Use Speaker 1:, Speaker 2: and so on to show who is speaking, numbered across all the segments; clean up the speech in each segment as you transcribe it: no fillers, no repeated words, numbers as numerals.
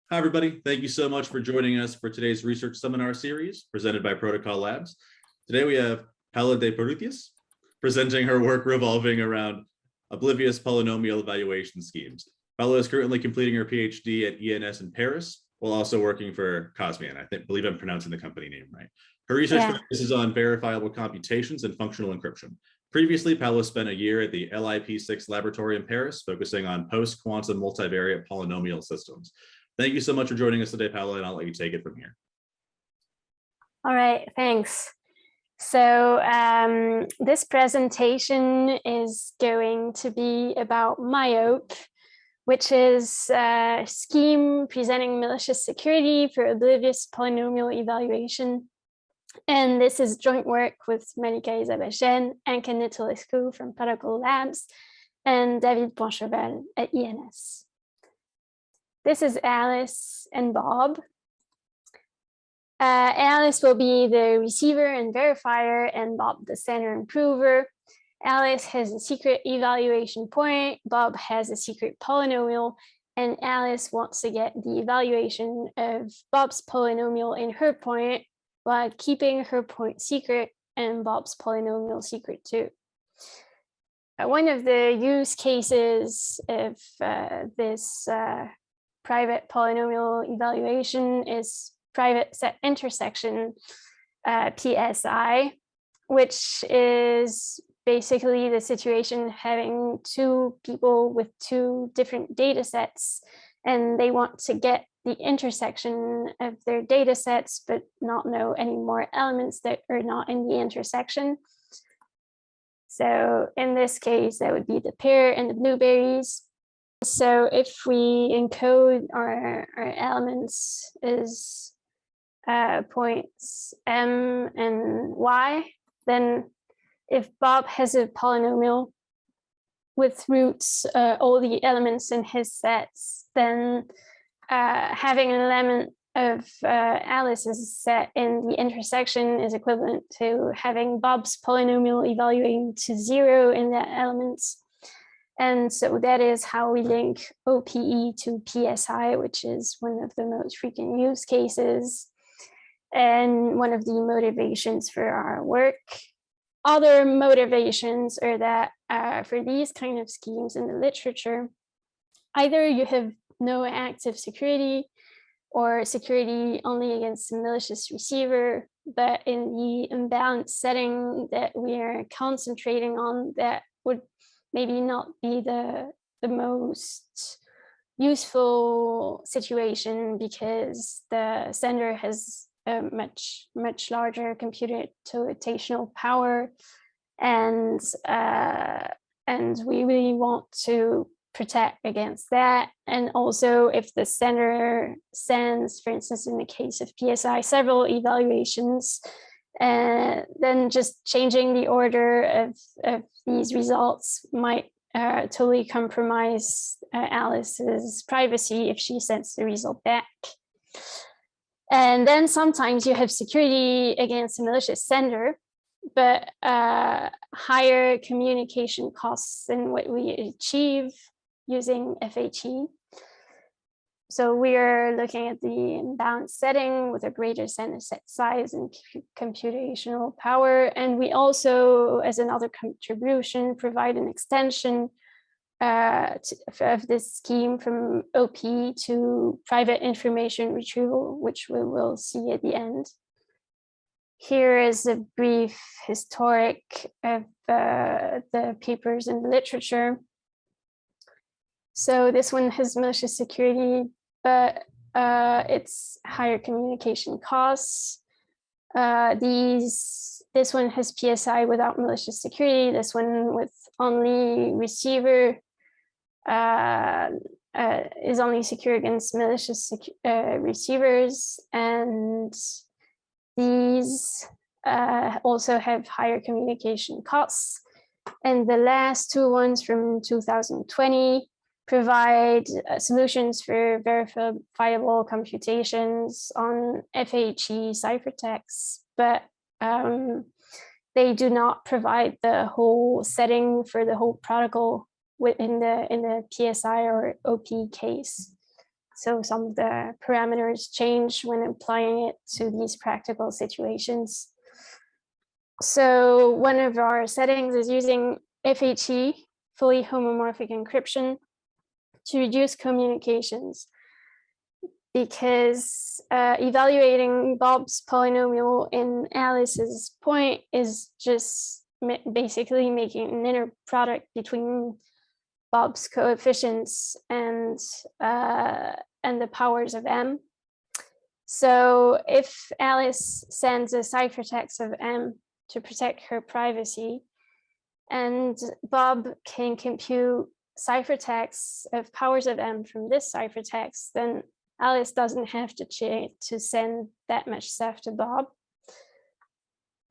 Speaker 1: Hi, everybody. Thank you so much for joining us for today's research seminar series presented by Protocol Labs. Today we have Paola de Perthuis presenting her work revolving around Oblivious Polynomial Evaluation schemes. Paola is currently completing her PhD at ENS in Paris while also working for Cosmian. I believe I'm pronouncing the company name right. Her research focuses on verifiable computations and functional encryption. Previously, Paola spent a year at the LIP6 laboratory in Paris, focusing on post-quantum multivariate polynomial systems. Thank you so much for joining us today, Paola, and I'll let you take it from here.
Speaker 2: All right, thanks. So this presentation is going to be about MyOPE, which is a scheme presenting malicious security for Oblivious Polynomial Evaluation. And this is joint work with Malika Isabechen and Ken Nicolescu from Protocol Labs and David Poincheval at ENS. This is Alice and Bob. Alice will be the receiver and verifier, and Bob the sender and prover. Alice has a secret evaluation point, Bob has a secret polynomial, and Alice wants to get the evaluation of Bob's polynomial in her point while keeping her point secret and Bob's polynomial secret too. One of the use cases of this private polynomial evaluation is private set intersection, PSI, which is basically the situation having two people with two different data sets, and they want to get the intersection of their data sets, but not know any more elements that are not in the intersection. So in this case, that would be the pear and the blueberries. So if we encode our elements as points M and Y, then if Bob has a polynomial with roots, all the elements in his sets, then having an element of Alice's set in the intersection is equivalent to having Bob's polynomial evaluating to 0 in that elements. And so that is how we link OPE to PSI, which is one of the most frequent use cases and one of the motivations for our work. Other motivations are that for these kind of schemes in the literature, either you have no active security or security only against a malicious receiver, but in the imbalanced setting that we are concentrating on, that would maybe not be the most useful situation because the sender has a much larger computational power, and we really want to protect against that. And also, if the sender sends, for instance, in the case of PSI, several evaluations, then just changing the order of these results might totally compromise Alice's privacy if she sends the result back. And then sometimes you have security against a malicious sender, but higher communication costs than what we achieve using FHE. So we are looking at the imbalanced setting with a greater sender set size and computational power. And we also, as another contribution, provide an extension of this scheme from OP to private information retrieval, which we will see at the end. Here is a brief historic of the papers in the literature. So this one has malicious security, but it's higher communication costs. This one has PSI without malicious security. This one with only receiver is only secure against malicious receivers, and these also have higher communication costs. And the last two ones from 2020 provide solutions for verifiable computations on FHE ciphertexts, but they do not provide the whole setting for the whole protocol in the PSI or OP case. So some of the parameters change when applying it to these practical situations. So one of our settings is using FHE, fully homomorphic encryption, to reduce communications, because evaluating Bob's polynomial in Alice's point is just basically making an inner product between Bob's coefficients and the powers of m. So if Alice sends a ciphertext of m to protect her privacy, and Bob can compute ciphertexts of powers of m from this ciphertext, then Alice doesn't have to send that much stuff to Bob.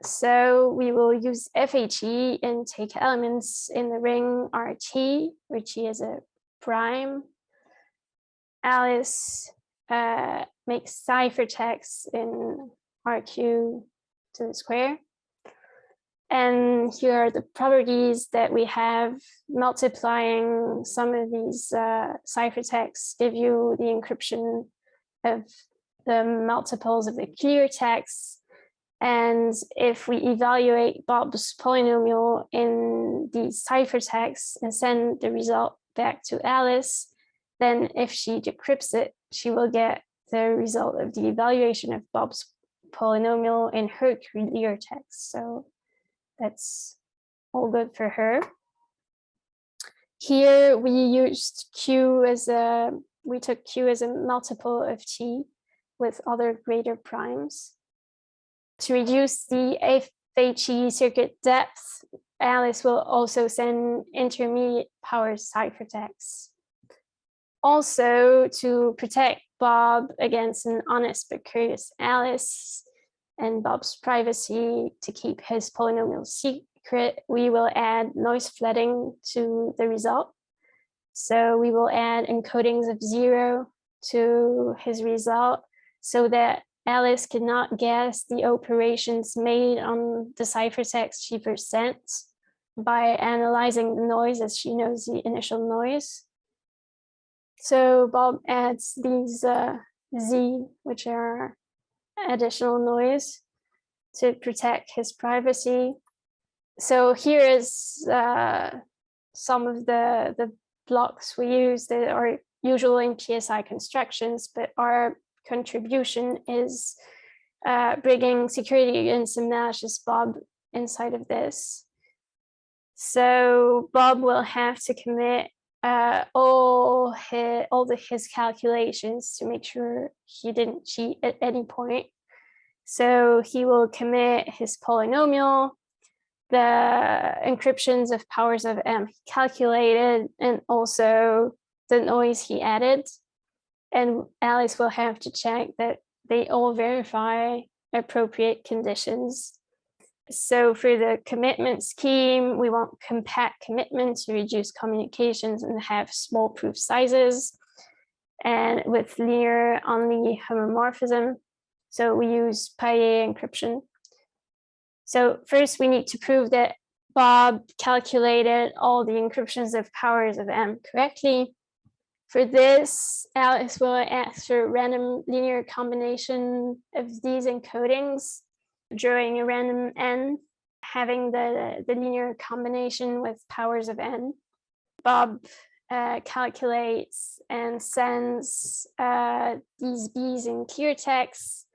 Speaker 2: So we will use FHE and take elements in the ring RT, where T is a prime. Alice makes ciphertexts in RQ to the square. And here are the properties that we have. Multiplying some of these ciphertexts give you the encryption of the multiples of the clear text. And if we evaluate Bob's polynomial in these ciphertexts and send the result back to Alice, then if she decrypts it, she will get the result of the evaluation of Bob's polynomial in her clear text. So that's all good for her. Here we used Q as we took Q as a multiple of T with other greater primes. To reduce the FHE circuit depth, Alice will also send intermediate power ciphertexts. Also, to protect Bob against an honest but curious Alice and Bob's privacy, to keep his polynomial secret, we will add noise flooding to the result. So we will add encodings of 0 to his result so that Alice cannot guess the operations made on the ciphertext she first sent by analyzing the noise as she knows the initial noise. So Bob adds these Z, which are additional noise, to protect his privacy. So here is some of the blocks we use that are usual in PSI constructions, but our contribution is bringing securitY and some malicious Bob inside of this. So Bob will have to commit all his calculations to make sure he didn't cheat at any point. So he will commit his polynomial, the encryptions of powers of m he calculated, and also the noise he added. And Alice will have to check that they all verify appropriate conditions. So for the commitment scheme, we want compact commitment to reduce communications and have small proof sizes, and with linear only homomorphism. So we use PyA encryption. So first we need to prove that Bob calculated all the encryptions of powers of m correctly. For this, Alice will ask for a random linear combination of these encodings, drawing a random n, having the linear combination with powers of n. Bob calculates and sends these B's in clear text,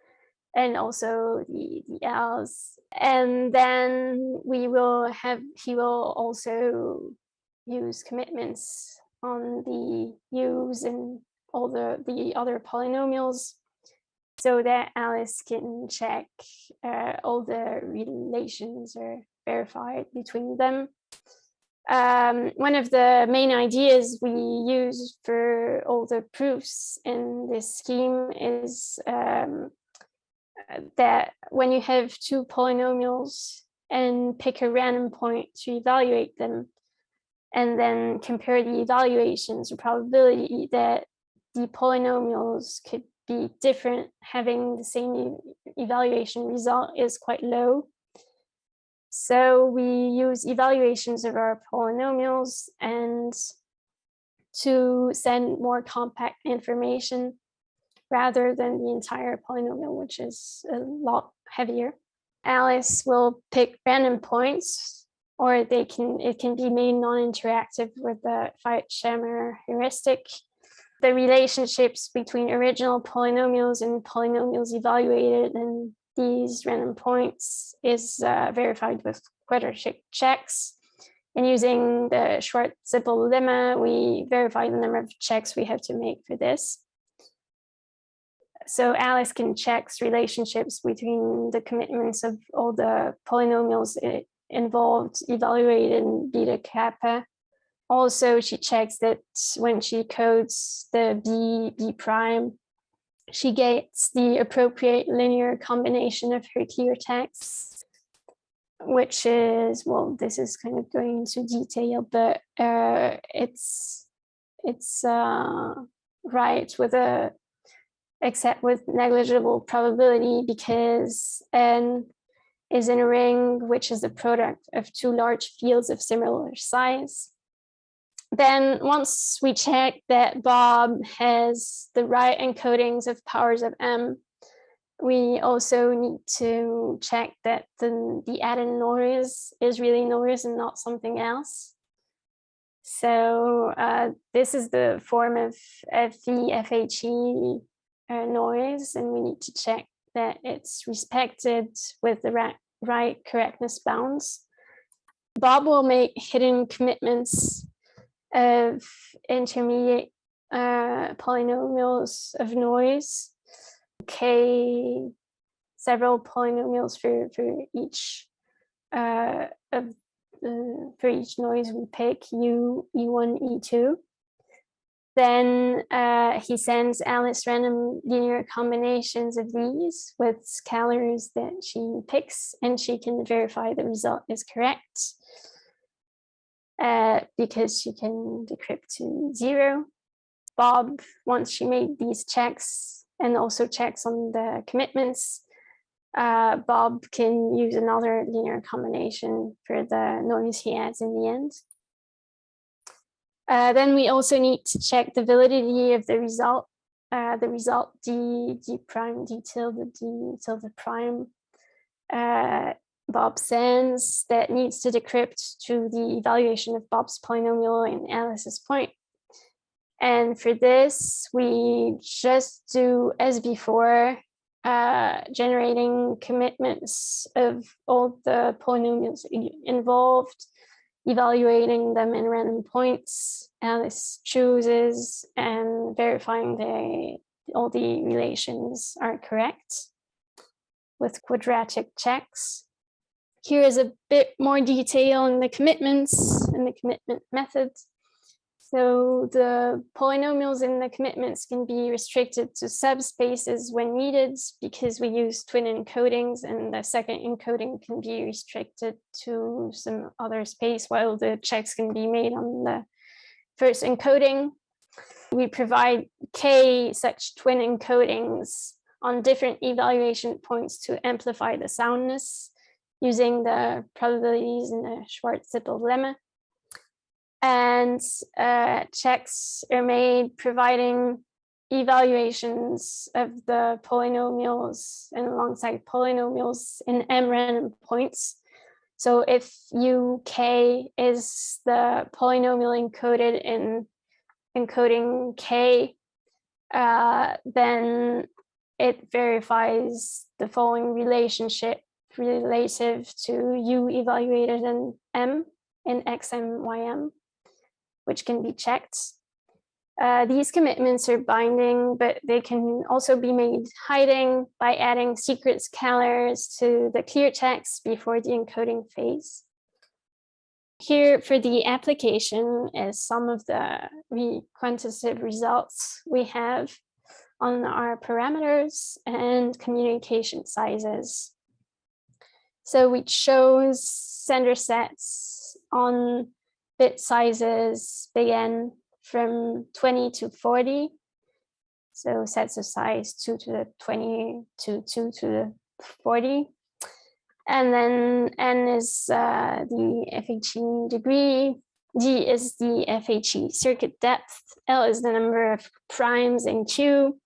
Speaker 2: and also the L's. And then he will also use commitments on the U's and all the other polynomials, so that Alice can check all the relations are verified between them. One of the main ideas we use for all the proofs in this scheme is that when you have two polynomials and pick a random point to evaluate them, and then compare the evaluations, the probability that the polynomials could be different having the same evaluation result is quite low. So we use evaluations of our polynomials, and to send more compact information rather than the entire polynomial, which is a lot heavier. Alice will pick random points, or it can be made non-interactive with the Feit-Shammer heuristic. The relationships between original polynomials and polynomials evaluated in these random points is verified with quadratic checks. And using the Schwarz-Zippel lemma, we verify the number of checks we have to make for this. So Alice can check relationships between the commitments of all the polynomials involved evaluated in beta kappa. Also, she checks that when she codes the B prime, she gets the appropriate linear combination of her clear text, which is, well, this is kind of going into detail, but it's right except with negligible probability, because n is in a ring which is the product of two large fields of similar size. Then once we check that Bob has the right encodings of powers of m, we also need to check that the added noise is really noise and not something else. So this is the form of FE noise, and we need to check that it's respected with the right correctness bounds. Bob will make hidden commitments of intermediate polynomials of noise, several polynomials for each for each noise we pick, U, E1, E2. Then he sends Alice random linear combinations of these with scalars that she picks, and she can verify the result is correct because she can decrypt to 0. Bob, once she made these checks and also checks on the commitments, Bob can use another linear combination for the noise he adds in the end. Then we also need to check the validity of the result D prime, D tilde prime. Bob sends that needs to decrypt to the evaluation of Bob's polynomial in Alice's point. And for this, we just do as before, generating commitments of all the polynomials involved, evaluating them in random points. Alice chooses and verifying all the relations are correct with quadratic checks. Here is a bit more detail in the commitments and the commitment method. So the polynomials in the commitments can be restricted to subspaces when needed because we use twin encodings, and the second encoding can be restricted to some other space while the checks can be made on the first encoding. We provide k such twin encodings on different evaluation points to amplify the soundness using the probabilities in the Schwarz-Zippel lemma. And checks are made providing evaluations of the polynomials and alongside polynomials in m random points. So if UK is the polynomial encoded in encoding k, then it verifies the following relationship relative to U evaluated in m in xm, ym, which can be checked. These commitments are binding, but they can also be made hiding by adding secret scalars to the clear text before the encoding phase. Here for the application is some of the quantitative results we have on our parameters and communication sizes. So we chose sender sets on bit sizes big N from 20 to 40. So sets of size 2 to the 20 to 2 to the 40. And then N is the FHE degree, G is the FHE circuit depth. L is the number of primes in Q.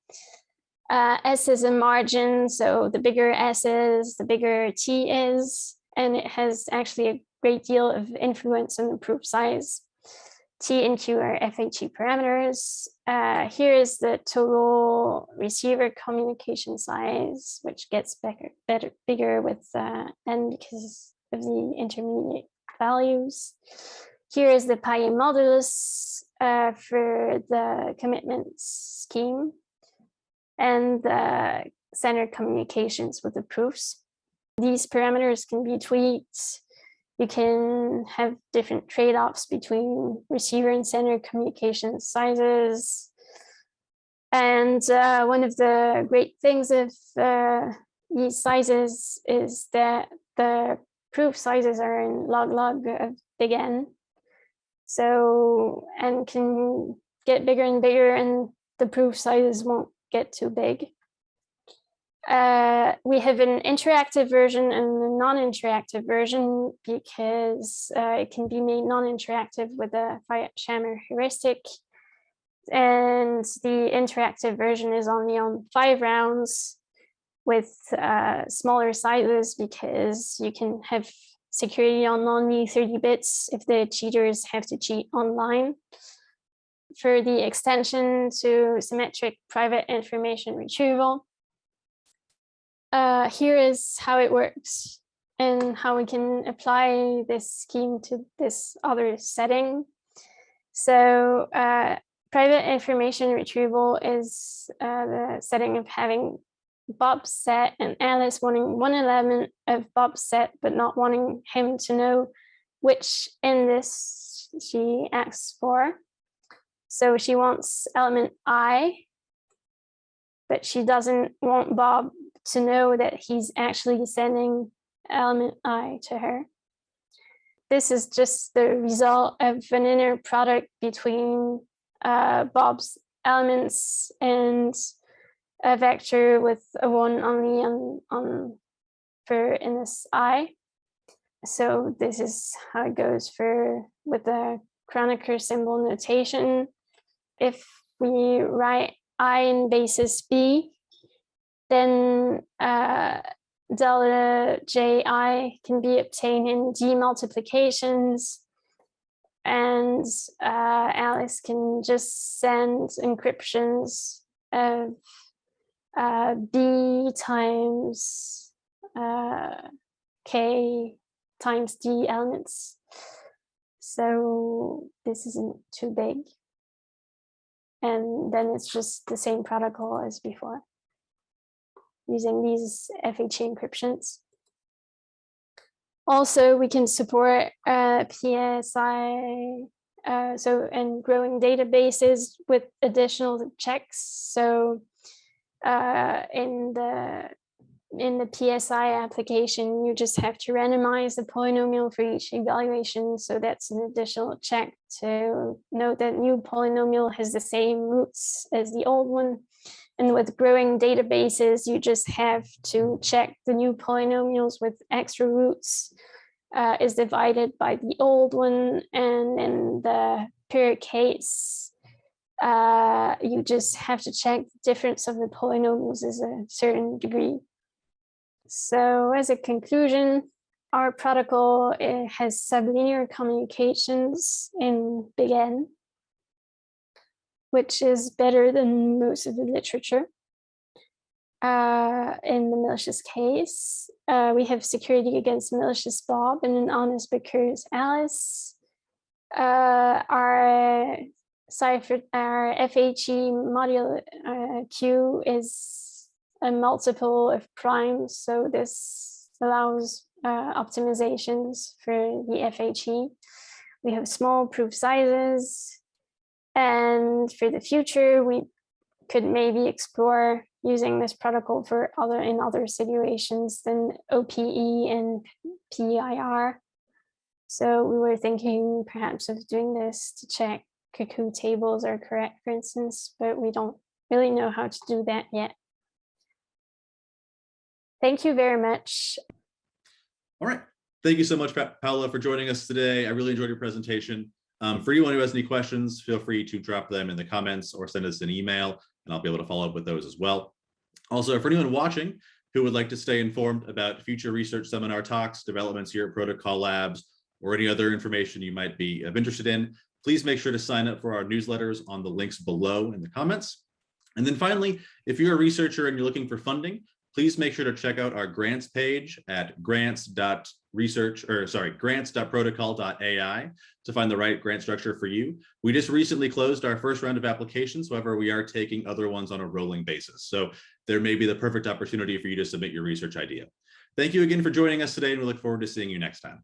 Speaker 2: S is a margin, so the bigger S is, the bigger T is, and it has actually a great deal of influence on the proof size. T and Q are FHE parameters. Here is the total receiver communication size, which gets bigger with N because of the intermediate values. Here is the pi modulus for the commitment scheme and the standard communications with the proofs. These parameters can be tweaked. You can have different trade-offs between receiver and sender communication sizes. And one of the great things of these sizes is that the proof sizes are in log of big N. So N can get bigger and bigger, and the proof sizes won't get too big. We have an interactive version and a non-interactive version because it can be made non-interactive with a Fayette-Shammer heuristic. And the interactive version is only on 5 rounds with smaller sizes because you can have security on only 30 bits if the cheaters have to cheat online. For the extension to symmetric private information retrieval, here is how it works and how we can apply this scheme to this other setting. So private information retrieval is the setting of having Bob's set and Alice wanting one element of Bob's set, but not wanting him to know which in this she asks for. So she wants element I, but she doesn't want Bob to know that he's actually sending element I to her. This is just the result of an inner product between Bob's elements and a vector with a 1 only on for in this I. So this is how it goes with the Kronecker symbol notation. If we write I in basis B, then delta ji can be obtained in D multiplications, and Alice can just send encryptions of B times K times D elements. So this isn't too big. And then it's just the same protocol as before, using these FHE encryptions. Also, we can support PSI, and growing databases with additional checks. So in the PSI application, you just have to randomize the polynomial for each evaluation. So that's an additional check to note that new polynomial has the same roots as the old one. And with growing databases, you just have to check the new polynomials with extra roots is divided by the old one. And in the PIR case, you just have to check the difference of the polynomials as a certain degree. So as a conclusion, our protocol has sublinear communications in big N, which is better than most of the literature. In the malicious case, we have security against malicious Bob and an honest but curious Alice. Our FHE module Q is a multiple of primes, so this allows optimizations for the FHE. We have small proof sizes, and for the future, we could maybe explore using this protocol for other situations than OPE and PIR. So we were thinking perhaps of doing this to check cuckoo tables are correct, for instance, but we don't really know how to do that yet. Thank you very much.
Speaker 1: All right. Thank you so much, Paola, for joining us today. I really enjoyed your presentation. For anyone who has any questions, feel free to drop them in the comments or send us an email, and I'll be able to follow up with those as well. Also, for anyone watching who would like to stay informed about future research seminar talks, developments here at Protocol Labs, or any other information you might be interested in, please make sure to sign up for our newsletters on the links below in the comments. And then finally, if you're a researcher and you're looking for funding, please make sure to check out our grants page at grants.protocol.ai to find the right grant structure for you. We just recently closed our first round of applications. However, we are taking other ones on a rolling basis. So there may be the perfect opportunity for you to submit your research idea. Thank you again for joining us today, and we look forward to seeing you next time.